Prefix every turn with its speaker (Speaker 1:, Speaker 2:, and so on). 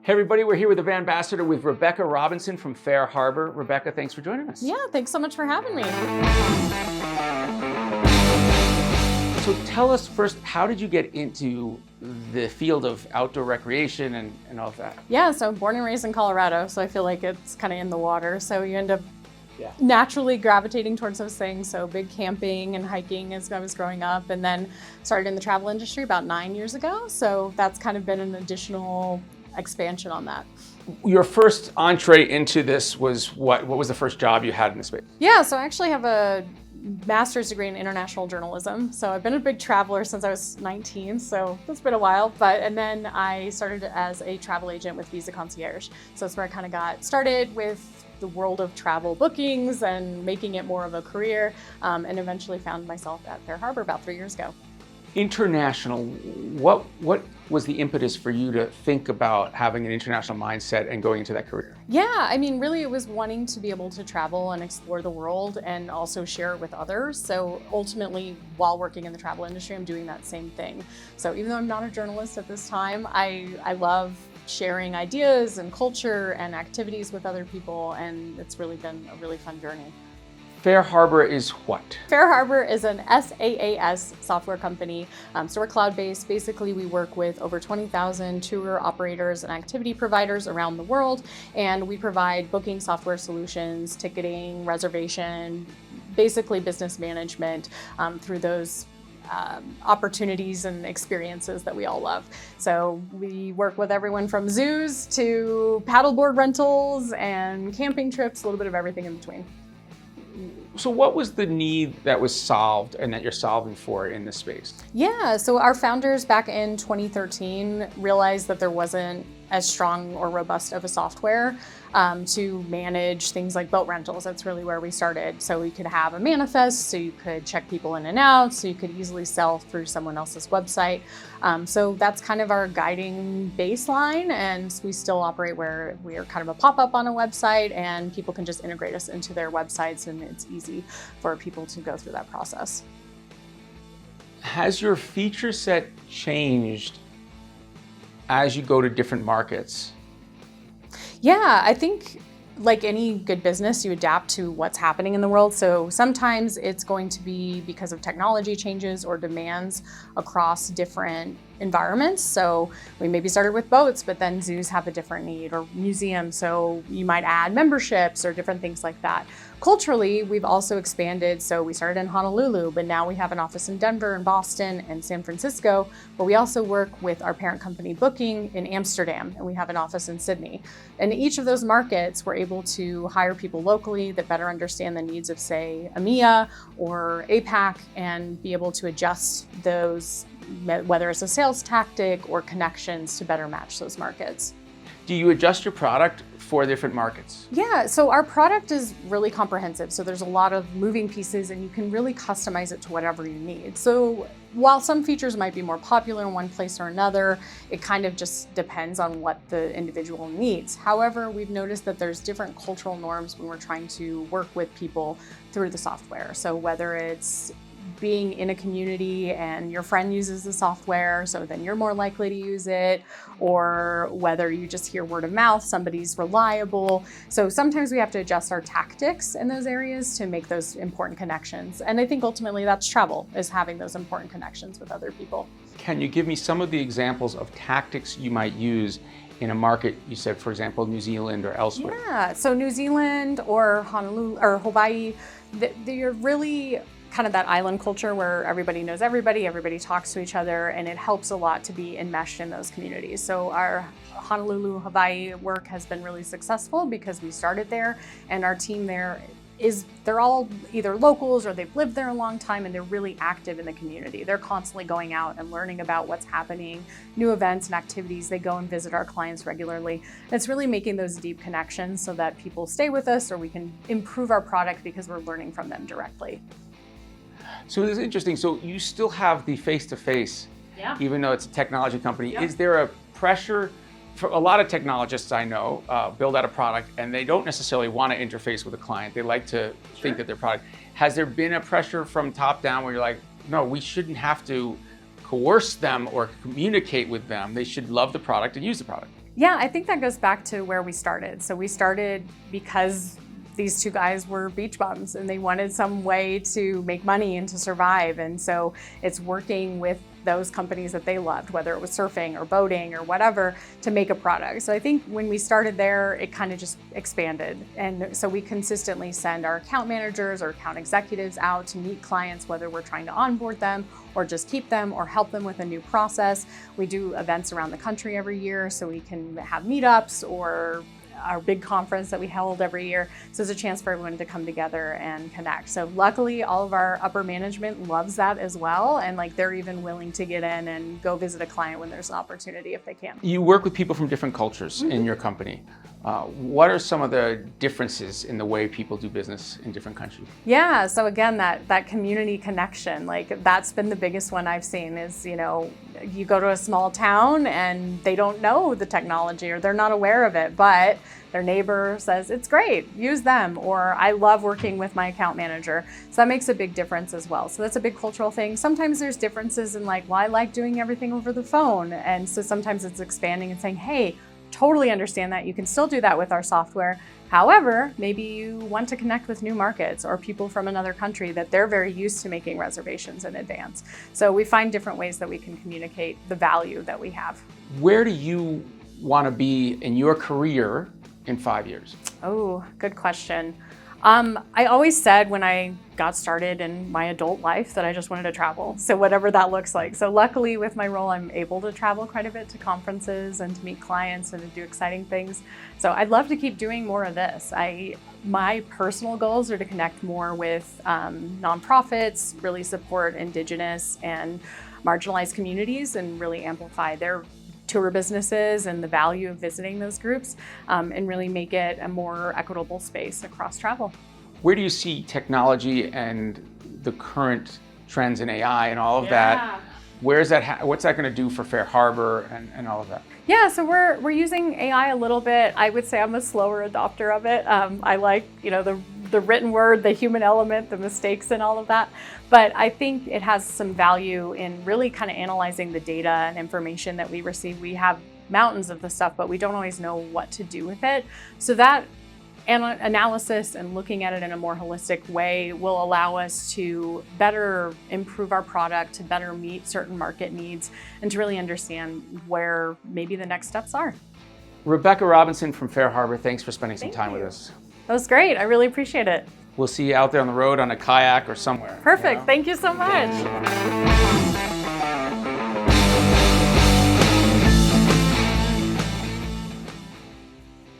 Speaker 1: Hey everybody, we're here with the VANBASSADOR with Rebecca Robinson from FareHarbor. Rebecca, thanks for joining us.
Speaker 2: Yeah, thanks so much for having me.
Speaker 1: So tell us first, how did you get into the field of outdoor recreation and all of that?
Speaker 2: Yeah, so I'm born and raised in Colorado, so I feel like it's kind of in the water. So you end up naturally gravitating towards those things. So big camping and hiking as I was growing up, and then started in the travel industry about 9 years ago. So that's kind of been an additional expansion on that.
Speaker 1: Your first entree into this was what? What was the first job you had in the space?
Speaker 2: Yeah, so I actually have a master's degree in international journalism. So I've been a big traveler since I was 19, so that's been a while. And then I started as a travel agent with Visa Concierge. So that's where I kind of got started with the world of travel bookings and making it more of a career, and eventually found myself at FareHarbor about 3 years ago.
Speaker 1: International, what was the impetus for you to think about having an international mindset and going into that career?
Speaker 2: Yeah, I mean, really it was wanting to be able to travel and explore the world and also share it with others. So ultimately, while working in the travel industry, I'm doing that same thing. So even though I'm not a journalist at this time, I love sharing ideas and culture and activities with other people, and it's really been a really fun journey.
Speaker 1: FareHarbor is what?
Speaker 2: FareHarbor is an SaaS software company. So we're cloud-based. Basically, we work with over 20,000 tour operators and activity providers around the world, and we provide booking software solutions, ticketing, reservation, basically business management through those opportunities and experiences that we all love. So we work with everyone from zoos to paddleboard rentals and camping trips, a little bit of everything in between.
Speaker 1: So what was the need that was solved and that you're solving for in this space?
Speaker 2: Yeah, so our founders back in 2013 realized that there wasn't as strong or robust of a software to manage things like boat rentals. That's really where we started. So we could have a manifest, so you could check people in and out, so you could easily sell through someone else's website. So that's kind of our guiding baseline, and we still operate where we are kind of a pop-up on a website and people can just integrate us into their websites, and it's easy for people to go through that process.
Speaker 1: Has your feature set changed as you go to different markets?
Speaker 2: Yeah, I think like any good business, you adapt to what's happening in the world. So sometimes it's going to be because of technology changes or demands across different environments. So we maybe started with boats, but then zoos have a different need, or museums. So you might add memberships or different things like that. Culturally, we've also expanded. So we started in Honolulu, but now we have an office in Denver and Boston and San Francisco, but we also work with our parent company Booking in Amsterdam, and we have an office in Sydney. And in each of those markets, we're able to hire people locally that better understand the needs of, say, EMEA or APAC, and be able to adjust those, whether it's a sales tactic or connections, to better match those markets.
Speaker 1: Do you adjust your product for different markets?
Speaker 2: Yeah, so our product is really comprehensive. So there's a lot of moving pieces, and you can really customize it to whatever you need. So while some features might be more popular in one place or another, it kind of just depends on what the individual needs. However, we've noticed that there's different cultural norms when we're trying to work with people through the software. So whether it's being in a community and your friend uses the software, so then you're more likely to use it, or whether you just hear word of mouth, somebody's reliable. So sometimes we have to adjust our tactics in those areas to make those important connections. And I think ultimately that's travel, is having those important connections with other people.
Speaker 1: Can you give me some of the examples of tactics you might use in a market, you said, for example, New Zealand or elsewhere?
Speaker 2: Yeah, so New Zealand or Honolulu or Hawaii, they're really kind of that island culture where everybody knows everybody, everybody talks to each other, and it helps a lot to be enmeshed in those communities. So our Honolulu, Hawaii work has been really successful because we started there, and our team there they're all either locals or they've lived there a long time, and they're really active in the community. They're constantly going out and learning about what's happening, new events and activities. They go and visit our clients regularly. And it's really making those deep connections so that people stay with us, or we can improve our product because we're learning from them directly.
Speaker 1: So this is interesting. So you still have the face-to-face, even though it's a technology company. Is there a pressure? For a lot of technologists I know build out a product and they don't necessarily want to interface with a client. They like to think that their product. Has there been a pressure from top down where you're like, no, we shouldn't have to coerce them or communicate with them. They should love the product and use the product?
Speaker 2: Yeah, I think that goes back to where we started. So we started because these two guys were beach bums and they wanted some way to make money and to survive. And so it's working with those companies that they loved, whether it was surfing or boating or whatever, to make a product. So I think when we started there, it kind of just expanded. And so we consistently send our account managers or account executives out to meet clients, whether we're trying to onboard them or just keep them or help them with a new process. We do events around the country every year, so we can have meetups or our big conference that we hold every year. So it's a chance for everyone to come together and connect. So luckily, all of our upper management loves that as well. And like they're even willing to get in and go visit a client when there's an opportunity if they can.
Speaker 1: You work with people from different cultures in your company. What are some of the differences in the way people do business in different countries?
Speaker 2: Yeah, so again, that community connection, like that's been the biggest one I've seen is, you know, you go to a small town and they don't know the technology or they're not aware of it, but their neighbor says, it's great, use them, or I love working with my account manager. So that makes a big difference as well. So that's a big cultural thing. Sometimes there's differences in like, well, I like doing everything over the phone. And so sometimes it's expanding and saying, hey, totally understand that. You can still do that with our software. However, maybe you want to connect with new markets or people from another country that they're very used to making reservations in advance. So we find different ways that we can communicate the value that we have.
Speaker 1: Where do you want to be in your career in 5 years?
Speaker 2: Oh, good question. I always said when I got started in my adult life that I just wanted to travel. So whatever that looks like. So luckily with my role, I'm able to travel quite a bit to conferences and to meet clients and to do exciting things. So I'd love to keep doing more of this. My personal goals are to connect more with nonprofits, really support Indigenous and marginalized communities and really amplify their tour businesses and the value of visiting those groups and really make it a more equitable space across travel.
Speaker 1: Where do you see technology and the current trends in AI and all of that? Where is that? What's that going to do for FareHarbor and all of that?
Speaker 2: Yeah, so we're using AI a little bit. I would say I'm a slower adopter of it. I like, you know, the written word, the human element, the mistakes and all of that. But I think it has some value in really kind of analyzing the data and information that we receive. We have mountains of the stuff, but we don't always know what to do with it. So that analysis and looking at it in a more holistic way will allow us to better improve our product, to better meet certain market needs, and to really understand where maybe the next steps are.
Speaker 1: Rebecca Robinson from FareHarbor, thanks for spending some time with us.
Speaker 2: That was great. I really appreciate it.
Speaker 1: We'll see you out there on the road on a kayak or somewhere.
Speaker 2: Perfect.
Speaker 1: You know?
Speaker 2: Thank you so much.